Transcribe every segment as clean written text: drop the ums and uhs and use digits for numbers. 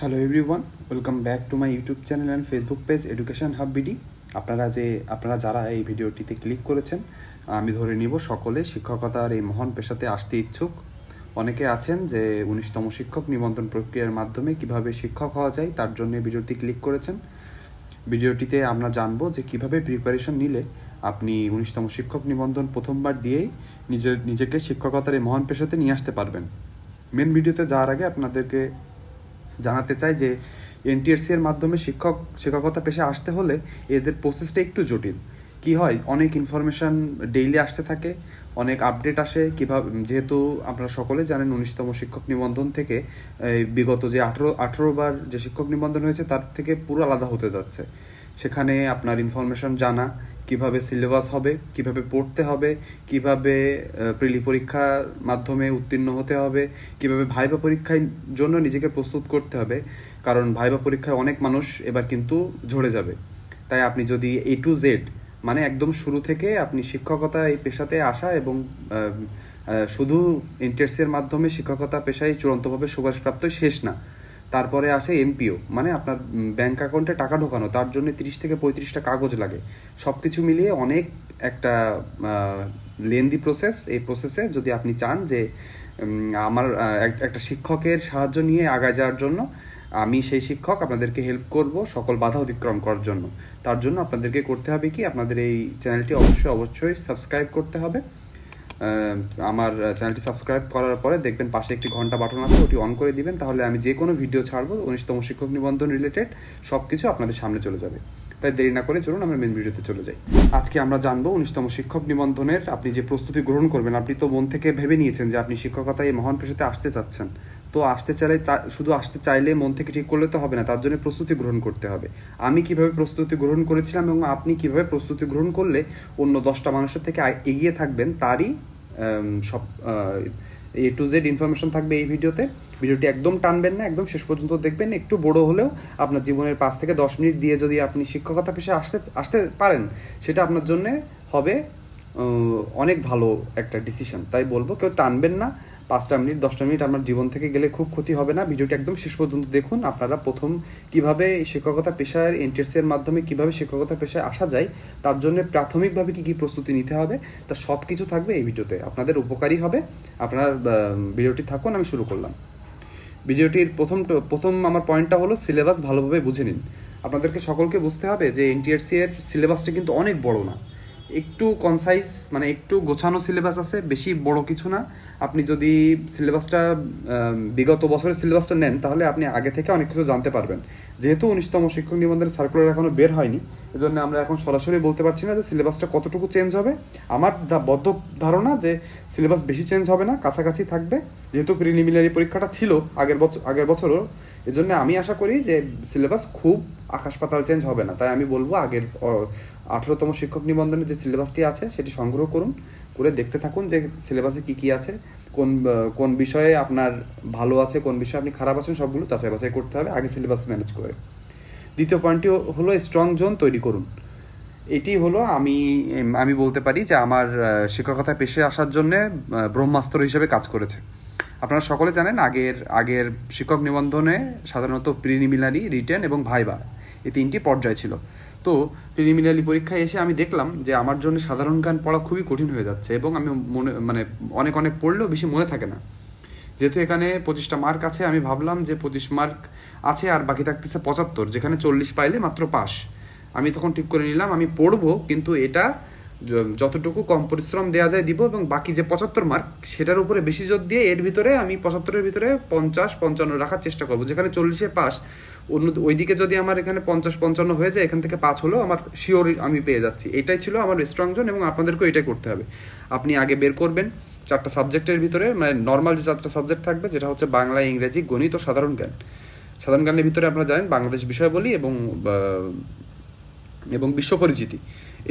Hello everyone, welcome back to my YouTube channel and Facebook page education hub BD. আপনারা যারা এই ভিডিওটিতে click করেছেন, আমি ধরে নিব সকলে শিক্ষকতার এই মহান পেশাতে আসতে ইচ্ছুক। অনেকে আছেন যে 19তম শিক্ষক নিবন্ধন প্রক্রিয়ার মাধ্যমে কিভাবে শিক্ষক হওয়া যায় তার জন্য ভিডিওটি ক্লিক করেছেন। ভিডিওটিতে আমরা জানবো যে কিভাবে প্রিপারেশন নিলে আপনি 19তম শিক্ষক নিবন্ধন প্রথমবার দিয়েই নিজেকে শিক্ষকতার এই মহান পেশাতে নিয়ে আসতে পারবেন। মেন ভিডিওতে যাওয়ার আগে আপনাদেরকে জানাতে চাই যে এনটিআরসি এর মাধ্যমে শিক্ষকতা পেশায় আসতে হলে এদের প্রসেসটা একটু জটিল। কি হয়, অনেক ইনফরমেশান ডেইলি আসতে থাকে, অনেক আপডেট আসে। কীভাবে, যেহেতু আপনারা সকলে জানেন 19তম শিক্ষক নিবন্ধন থেকে বিগত যে 18 বার যে শিক্ষক নিবন্ধন হয়েছে তার থেকে পুরো আলাদা হতে যাচ্ছে। সেখানে আপনার ইনফরমেশান জানা, কিভাবে সিলেবাস হবে, কিভাবে পড়তে হবে, কিভাবে প্রিলি পরীক্ষার মাধ্যমে উত্তীর্ণ হতে হবে, কিভাবে ভাইবা পরীক্ষার জন্য নিজেকে প্রস্তুত করতে হবে, কারণ ভাইবা পরীক্ষায় অনেক মানুষ এবার কিন্তু ঝরে যাবে। তাই আপনি যদি A to Z মানে একদম শুরু থেকে আপনি শিক্ষকতা এই পেশাতে আসা এবং শুধু এনটিআরসি এর মাধ্যমে শিক্ষকতা পেশায় চূড়ান্তভাবে সুপারিশপ্রাপ্ত শেষ না, তারপরে আসে এমপিও, মানে আপনার ব্যাংক অ্যাকাউন্টে টাকা ঢোকানো, তার জন্য 30 থেকে 35টা কাগজ লাগে। সব কিছু মিলিয়ে অনেক একটা লেন্দি প্রসেস। এই প্রসেসে যদি আপনি চান যে আমার একটা শিক্ষকের সাহায্য নিয়ে আগায় যাওয়ার জন্য, আমি সেই শিক্ষক আপনাদেরকে হেল্প করব সকল বাধা অতিক্রম করার জন্য। তার জন্য আপনাদেরকে করতে হবে কি, আপনাদের এই চ্যানেলটি অবশ্যই সাবস্ক্রাইব করতে হবে। আমার চ্যানেলটি সাবস্ক্রাইব করার পরে দেখবেন পাশে একটি ঘন্টা বাটন আছে, ওটি অন করে দিবেন। তাহলে আমি যে কোনো ভিডিও ছাড়বো 19তম শিক্ষক নিবন্ধন রিলেটেড সব কিছু আপনাদের সামনে চলে যাবে। তাই দেরি না করে চলুন আমরা মেন ভিডিওতে চলে যাই। আজকে আমরা জানবো 19তম শিক্ষক নিবন্ধনের আপনি যে প্রস্তুতি গ্রহণ করবেন। আপনি তো মন থেকে ভেবে নিয়েছেন যে আপনি শিক্ষকতায় এই মহান পেশাতে আসতে চাচ্ছেন। তো আসতে চাইলে, শুধু আসতে চাইলে মন থেকে ঠিক করলে তো হবে না, তার জন্য প্রস্তুতি গ্রহণ করতে হবে। আমি কিভাবে প্রস্তুতি গ্রহণ করেছিলাম এবং আপনি কিভাবে প্রস্তুতি গ্রহণ করলে অন্য 10টা মানুষের থেকে এগিয়ে থাকবেন, তারই সব A to Z ইনফরমেশন থাকবে এই ভিডিওতে। ভিডিওটি একদম টানবেন না, একদম শেষ পর্যন্ত দেখবেন। একটু বড় হলেও আপনার জীবনের 5 থেকে 10 মিনিট দিয়ে যদি আপনি শিক্ষকতা পেশায় আসতে পারেন, সেটা আপনার জন্য হবে অনেক ভালো একটা ডিসিশন। তাই বলবো, কেউ টানবেন না। 5টা মিনিট 10টা মিনিট আমার জীবন থেকে গেলে খুব ক্ষতি হবে না। ভিডিওটি একদম শেষ পর্যন্ত দেখুন। আপনারা প্রথম কিভাবে শিক্ষকতা পেশায় এনটিআরসি এর মাধ্যমে কিভাবে শিক্ষকতা পেশায় আসা যায়, তার জন্য প্রাথমিকভাবে কী কী প্রস্তুতি নিতে হবে, তা সব কিছু থাকবে এই ভিডিওতে, আপনাদের উপকারী হবে। আপনারা ভিডিওটি থাকুন, আমি শুরু করলাম। ভিডিওটির প্রথম আমার পয়েন্টটা হলো সিলেবাস ভালোভাবে বুঝে নিন। আপনাদেরকে সকলকে বুঝতে হবে যে এনটিআরসি এর সিলেবাসটা কিন্তু অনেক বড় না, একটু কনসাইজ, মানে একটু গোছানো সিলেবাস আছে, বেশি বড় কিছু না। আপনি যদি সিলেবাসটা বিগত বছরের সিলেবাসটা নেন, তাহলে আপনি আগে থেকে অনেক কিছু জানতে পারবেন। যেহেতু 19তম শিক্ষক নিবন্ধনের সার্কুলার এখনও বের হয়নি, এজন্য আমরা এখন সরাসরি বলতে পারছি না যে সিলেবাসটা কতটুকু চেঞ্জ হবে। আমার বদ্ধ ধারণা যে সিলেবাস বেশি চেঞ্জ হবে না, কাছাকাছি থাকবে। যেহেতু প্রিলিমিনারি পরীক্ষাটা ছিল আগের বছরও, এজন্য আমি আশা করি যে সিলেবাস খুব আকাশ পাতাল চেঞ্জ হবে না। তাই আমি বলবো আগের 18তম শিক্ষক নিবন্ধনের যে সিলেবাসটি আছে সেটি সংগ্রহ করে দেখতে থাকুন যে সিলেবাসে কী কী আছে, কোন বিষয়ে আপনার ভালো আছে, কোন বিষয়ে আপনি খারাপ আছেন, সবগুলো যাচাই বাছাই করতে হবে আগে সিলেবাস ম্যানেজ করে। দ্বিতীয় পয়েন্টটি হলো স্ট্রং জোন তৈরি করুন। এটি হলো আমি বলতে পারি যে আমার শিক্ষকতা পেশায় আসার জন্য ব্রহ্মাস্ত্র হিসেবে কাজ করেছে। আপনারা সকলে জানেন আগের শিক্ষক নিবন্ধনে সাধারণত প্রিলিমিনারি, রিটেন এবং ভাইবা, এই 3টি পর্যায় ছিল। তো প্রিলিমিনারি পরীক্ষায় এসে আমি দেখলাম যে আমার জন্য সাধারণ জ্ঞান পড়া খুবই কঠিন হয়ে যাচ্ছে এবং আমি অনেক পড়লেও বেশি মনে থাকে না। যেহেতু এখানে 25টা মার্ক আছে, আমি ভাবলাম যে 25 মার্ক আছে আর বাকি থাকতেছে 75, যেখানে 40 পাইলে মাত্র পাস। আমি তখন ঠিক করে নিলাম আমি পড়বো, কিন্তু এটা যতটুকু কম পরিশ্রম দেওয়া যায় দিব, এবং বাকি যে 75 মার্ক সেটার উপরে বেশি জোর দিয়ে এর ভিতরে আমি 75-এর ভিতরে 50-55 রাখার চেষ্টা করবো। যেখানে 40-এ পাস, ওইদিকে যদি আমার এখানে 50-55 হয়ে যায়, এখান থেকে 5 হলেও আমার শিওর আমি পেয়ে যাচ্ছি। এটাই ছিল আমার স্ট্রং জোন এবং আপনাদেরকেও এটাই করতে হবে। আপনি আগে বের করবেন 4টা সাবজেক্টের ভিতরে, মানে নর্মাল যে 4টা সাবজেক্ট থাকবে, যেটা হচ্ছে বাংলা, ইংরেজি, গণিত ও সাধারণ জ্ঞান। সাধারণ জ্ঞানের ভিতরে আপনারা জানেন বাংলাদেশ বিষয়াবলী এবং এবং বিশ্ব পরিচিতি,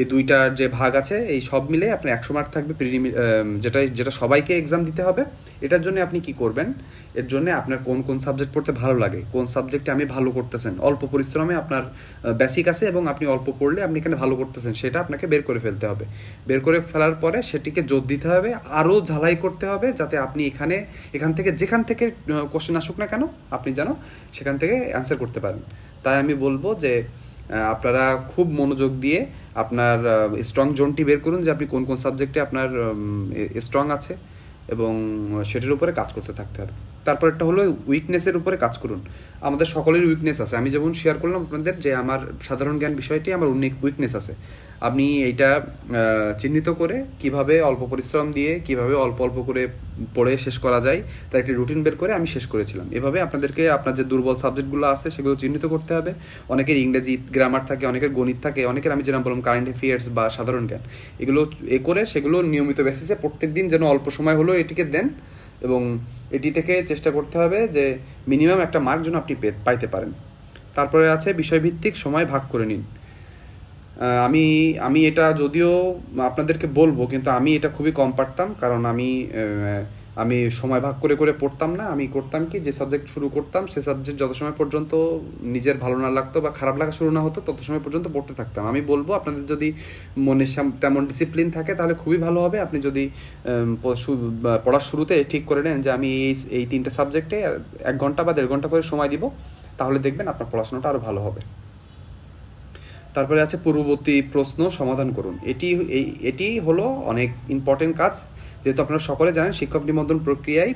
এই দুইটার যে ভাগ আছে এই সব মিলে আপনার 100 মার্ক থাকবে যেটা সবাইকে এক্সাম দিতে হবে। এটার জন্য আপনি কি করবেন, এর জন্য আপনার কোন কোন সাবজেক্ট পড়তে ভালো লাগে, কোন সাবজেক্টে আমি ভালো করতেছেন, অল্প পরিশ্রমে আপনার বেসিক আছে এবং আপনি অল্প পড়লে আপনি এখানে ভালো করতেছেন, সেটা আপনাকে বের করে ফেলতে হবে। বের করে ফেলার পরে সেটিকে জোর দিতে হবে, আরও ঝালাই করতে হবে, যাতে আপনি এখান থেকে যেখান থেকে কোশ্চেন আসুক না কেন আপনি যেন সেখান থেকে অ্যান্সার করতে পারেন। তাই আমি বলবো যে আপনারা খুব মনোযোগ দিয়ে আপনার স্ট্রং জোনটি বের করুন, যে আপনি কোন কোন সাবজেক্টে আপনার স্ট্রং আছে এবং সেটির উপরে কাজ করতে থাকতে হবে। তারপর একটা হলো উইকনেসের উপরে কাজ করুন। আমাদের সকলের উইকনেস আছে, আমি যেমন শেয়ার করলাম আপনাদের যে আমার সাধারণ জ্ঞান বিষয়টি আমার উইকনেস আছে। আপনি এইটা চিহ্নিত করে কিভাবে অল্প পরিশ্রম দিয়ে কিভাবে অল্প অল্প করে পড়ে শেষ করা যায় তার একটি রুটিন বের করে আমি শেষ করেছিলাম। এভাবে আপনাদেরকে আপনার যে দুর্বল সাবজেক্টগুলো আছে সেগুলো চিহ্নিত করতে হবে। অনেকের ইংরেজি গ্রামার থাকে, অনেকের গণিত থাকে, অনেকের আমি যেরকম বললাম কারেন্ট অ্যাফেয়ার্স বা সাধারণ জ্ঞান, এগুলো করে সেগুলো নিয়মিত বেসিসে প্রত্যেক দিন যেন অল্প সময় হলেও এটিকে দেন এবং এটি থেকে চেষ্টা করতে হবে যে মিনিমাম একটা মার্ক যেন আপনি পাইতে পারেন। তারপরে আছে বিষয়ভিত্তিক সময় ভাগ করে নিন। আমি এটা যদিও আপনাদেরকে বলবো, কিন্তু আমি এটা খুবই কম পারতাম, কারণ আমি সময় ভাগ করে করে পড়তাম না। আমি করতাম কি, যে সাবজেক্ট শুরু করতাম সে সাবজেক্ট যত সময় পর্যন্ত নিজের ভালো না লাগতো বা খারাপ লাগা শুরু না হতো তত সময় পর্যন্ত পড়তে থাকতাম। আমি বলবো আপনাদের যদি মনের তেমন ডিসিপ্লিন থাকে তাহলে খুবই ভালো হবে। আপনি যদি পড়ার শুরুতে ঠিক করে নেন যে আমি এই 3টে সাবজেক্টে 1 ঘন্টা বা 1.5 ঘন্টা করে সময় দিব, তাহলে দেখবেন আপনার পড়াশোনাটা আরও ভালো হবে। তারপরে আছে পূর্ববর্তী প্রশ্ন সমাধান করুন। এটি হলো অনেক ইম্পর্টেন্ট কাজ, যেহেতু আপনারা সকলে জানেন শিক্ষক নিবন্ধন প্রক্রিয়ায়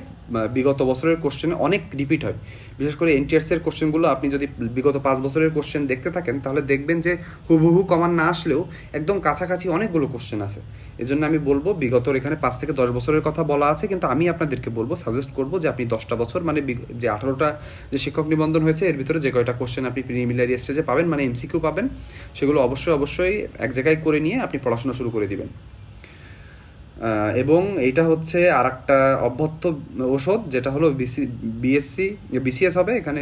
বিগত বছরের কোশ্চেনে অনেক রিপিট হয়। বিশেষ করে এনটিআরসির কোশ্চেনগুলো আপনি যদি বিগত 5 বছরের কোশ্চেন দেখতে থাকেন তাহলে দেখবেন যে হুবহু কমান না আসলেও একদম কাছাকাছি অনেকগুলো কোশ্চেন আছে। এজন্য আমি বলবো, বিগতর এখানে 5 থেকে 10 বছরের কথা বলা আছে, কিন্তু আমি আপনাদেরকে বলবো, সাজেস্ট করবো যে আপনি 10টা বছর মানে যে 18টা যে শিক্ষক নিবন্ধন হয়েছে এর ভিতরে যে কয়টা কোশ্চেন আপনি প্রিলিমিনারি স্টেজে পাবেন মানে এমসিকিউ পাবেন, সেগুলো অবশ্যই এক জায়গায় করে নিয়ে আপনি পড়াশোনা শুরু করে দিবেন। এবং এইটা হচ্ছে আর একটা অভ্যর্থ ঔষধ, যেটা হলো বিসিএস হবে এখানে।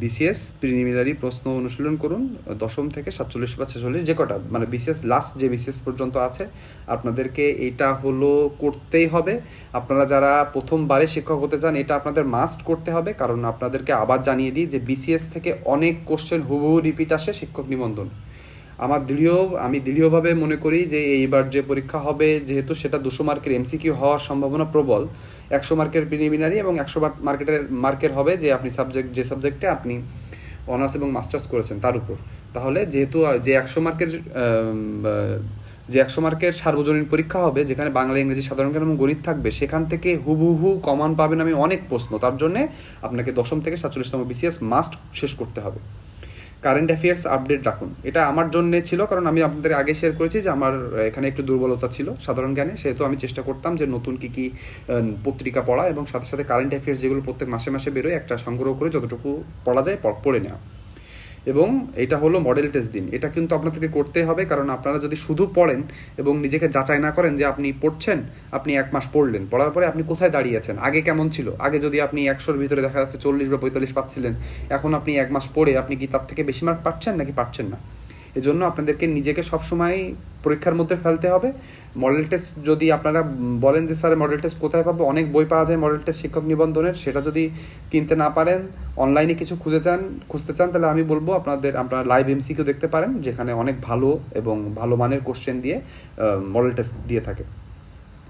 বিসিএস প্রিলিমিনারি প্রশ্ন অনুশীলন করুন 10ম থেকে 47 বা 46 যে কটা মানে বিসিএস লাস্ট যে বিসিএস পর্যন্ত আছে আপনাদেরকে এটা হলো করতেই হবে। আপনারা যারা প্রথমবারে শিক্ষক হতে চান এটা আপনাদের মাস্ট করতে হবে, কারণ আপনাদেরকে আবার জানিয়ে দিই যে বিসিএস থেকে অনেক কোশ্চেন হুবহু রিপিট আসে শিক্ষক নিবন্ধন। আমি দৃঢ়ভাবে মনে করি যে এইবার যে পরীক্ষা হবে, যেহেতু সেটা 200 মার্কের এমসিকিউ হওয়ার সম্ভাবনা প্রবল, 100 মার্কের প্রিলিমিনারি এবং 100 মার্কের হবে যে আপনি যে সাবজেক্টে আপনি অনার্স এবং মাস্টার্স করেছেন তার উপর। তাহলে যেহেতু যে 100 মার্কের সার্বজনীন পরীক্ষা হবে, যেখানে বাংলা, ইংরেজি, সাধারণ জ্ঞান এবং গণিত থাকবে, সেখান থেকে হুবহু কমন পাবেন আমি অনেক প্রশ্ন। তার জন্যে আপনাকে 10ম থেকে 47তম বিসিএস মাস্ট শেষ করতে হবে। কারেন্ট অ্যাফেয়ার্স আপডেট রাখুন, এটা আমার জন্য ছিল, কারণ আমি আপনাদের আগে শেয়ার করেছি যে আমার এখানে একটু দুর্বলতা ছিল সাধারণ জ্ঞানে, সেহেতু আমি চেষ্টা করতাম যে নতুন কী পত্রিকা পড়া এবং সাথে সাথে কারেন্ট অ্যাফেয়ার্স যেগুলো প্রত্যেক মাসে মাসে বেরোয় একটা সংগ্রহ করে যতটুকু পড়া যায় পড়ে নেওয়া। এবং এটা হলো মডেল টেস্ট দিন, এটা কিন্তু আপনাদেরকে করতে হবে, কারণ আপনারা যদি শুধু পড়েন এবং নিজেকে যাচাই না করেন যে আপনি পড়ছেন, আপনি 1 মাস পড়লেন, পড়ার পরে আপনি কোথায় দাঁড়িয়েছেন, আগে কেমন ছিল, আগে যদি আপনি 100-র ভিতরে দেখা যাচ্ছে 40 বা 45 পাচ্ছিলেন, এখন আপনি 1 মাস পড়ে আপনি কি তার থেকে বেশি মার্ক পাচ্ছেন নাকি পাচ্ছেন না। এজন্য আপনাদেরকে নিজেকে সবসময় পরীক্ষার মধ্যে ফেলতে হবে। মডেল টেস্ট যদি আপনারা বলেন যে স্যার মডেল টেস্ট কোথায় পাবো, অনেক বই পাওয়া যায় মডেল টেস্ট শিক্ষক নিবন্ধনের, সেটা যদি কিনতে না পারেন অনলাইনে কিছু খুঁজতে চান তাহলে আমি বলবো আপনারা লাইভ এমসিকিউ দেখতে পারেন, যেখানে অনেক ভালো এবং ভালো মানের কোশ্চেন দিয়ে মডেল টেস্ট দিয়ে থাকে।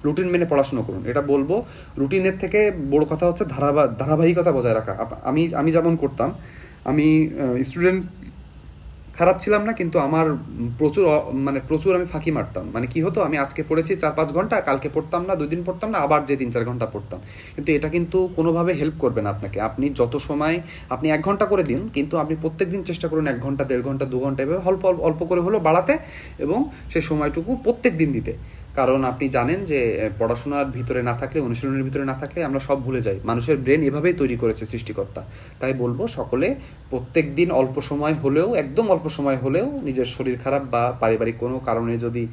রুটিন মেনে পড়াশুনো করুন, এটা বলবো। রুটিনের থেকে বড় কথা হচ্ছে ধারাবাহিকতা বজায় রাখা। আমি যেমন করতাম, আমি স্টুডেন্ট খারাপ ছিলাম না, কিন্তু আমার প্রচুর আমি ফাঁকি মারতাম। মানে কি হতো, আমি আজকে পড়েছি 4-5 ঘন্টা, কালকে পড়তাম না, 2 দিন পড়তাম না, আবার যে 3-4 ঘন্টা পড়তাম। কিন্তু এটা কিন্তু কোনোভাবে হেল্প করবে না আপনাকে। আপনি যত সময় আপনি 1 ঘন্টা করে দিন, কিন্তু আপনি প্রত্যেক দিন চেষ্টা করুন 1 ঘন্টা, 1.5 ঘন্টা, 2 ঘন্টা এভাবে অল্প করে হলেও বাড়াতে এবং সেই সময়টুকু প্রত্যেক দিন দিতে। কারণ আপনি জানেন যে পড়াশোনার ভিতরে না থাকলে, অনুশীলনের ভিতরে না থাকলে আমরা সব ভুলে যাই। মানুষের ব্রেন এভাবেই তৈরি করেছে সৃষ্টিকর্তা। তাই বলবো সকলে প্রত্যেক দিন অল্প সময় হলেও, একদম অল্প সময় হলেও, নিজের শরীর খারাপ বা পারিবারিক কোনো কারণে যদি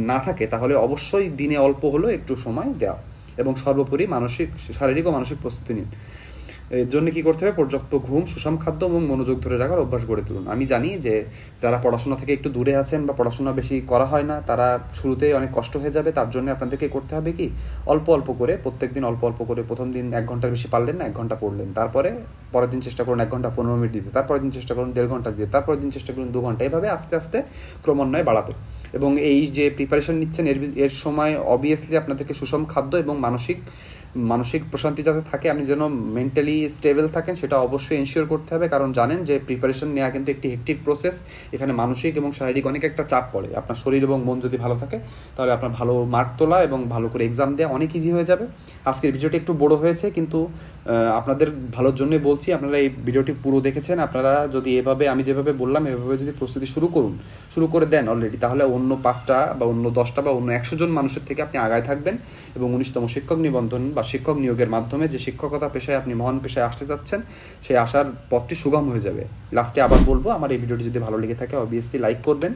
না থাকে তাহলে অবশ্যই দিনে অল্প হলেও একটু সময় দেওয়া, এবং সর্বোপরি শারীরিক ও মানসিক প্রস্তুতি নিন। এর জন্য কী করতে হবে? পর্যাপ্ত ঘুম, সুষম খাদ্য এবং মনোযোগ ধরে রাখার অভ্যাস গড়ে তুলুন। আমি জানি যে যারা পড়াশোনা থেকে একটু দূরে আছেন বা পড়াশোনা বেশি করা হয় না, তারা শুরুতে অনেক কষ্ট হয়ে যাবে। তার জন্য আপনাদেরকে করতে হবে কি, অল্প অল্প করে প্রত্যেকদিন অল্প অল্প করে, প্রথম দিন 1 ঘন্টার বেশি পারলেন না, 1 ঘন্টা পড়লেন, তারপরে পরের দিন চেষ্টা করুন 1 ঘন্টা 15 মিনিট দিতে, তারপরের দিন চেষ্টা করুন 1.5 ঘন্টা দিতে, তারপরের দিন চেষ্টা করুন 2 ঘন্টা, এভাবে আস্তে আস্তে ক্রমান্বয়ে বাড়াতে। এবং এই যে প্রিপারেশন নিচ্ছেন এর সময় অবভিয়াসলি আপনাদেরকে সুষম খাদ্য এবং মানসিক প্রশান্তি যাতে থাকে, আপনি যেন মেন্টালি স্টেবল থাকেন, সেটা অবশ্যই এনশিওর করতে হবে। কারণ জানেন যে প্রিপারেশন নেওয়া কিন্তু একটি হেক্টিক প্রসেস। এখানে মানসিক এবং শারীরিক অনেক একটা চাপ পড়ে। আপনার শরীর এবং মন যদি ভালো থাকে, তাহলে আপনার ভালো মার্ক তোলা এবং ভালো করে এক্সাম দেওয়া অনেক ইজি হয়ে যাবে। আজকের ভিডিওটি একটু বড় হয়েছে, কিন্তু আপনাদের ভালোর জন্যই বলছি। আপনারা এই ভিডিওটি পুরো দেখেছেন। আপনারা যদি এভাবে, আমি যেভাবে বললাম, এভাবে যদি প্রস্তুতি শুরু করে দেন অলরেডি, তাহলে অন্য 5টা বা অন্য 10টা বা অন্য 100 জন মানুষের থেকে আপনি আগায় থাকবেন। এবং 19তম শিক্ষক নিবন্ধন বা শিক্ষক নিয়োগের মাধ্যমে যে শিক্ষকতা পেশায় আপনি মহান পেশায় আসতে চাচ্ছেন, সেই আসার পথটি সুগম হয়ে যাবে। লাস্টে আবার বলবো, আমার এই ভিডিওটি যদি ভালো লেগে থাকে অবভিয়াসলি লাইক করবেন,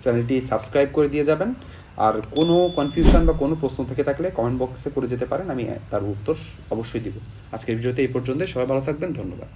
চ্যানেলটি সাবস্ক্রাইব করে দিয়ে যাবেন। আর কোনো কনফিউশন বা কোনো প্রশ্ন থেকে থাকলে কমেন্ট বক্সে করে যেতে পারেন, আমি তার উত্তর অবশ্যই দিব। আজকের ভিডিওতে এই পর্যন্ত। সবাই ভালো থাকবেন, ধন্যবাদ।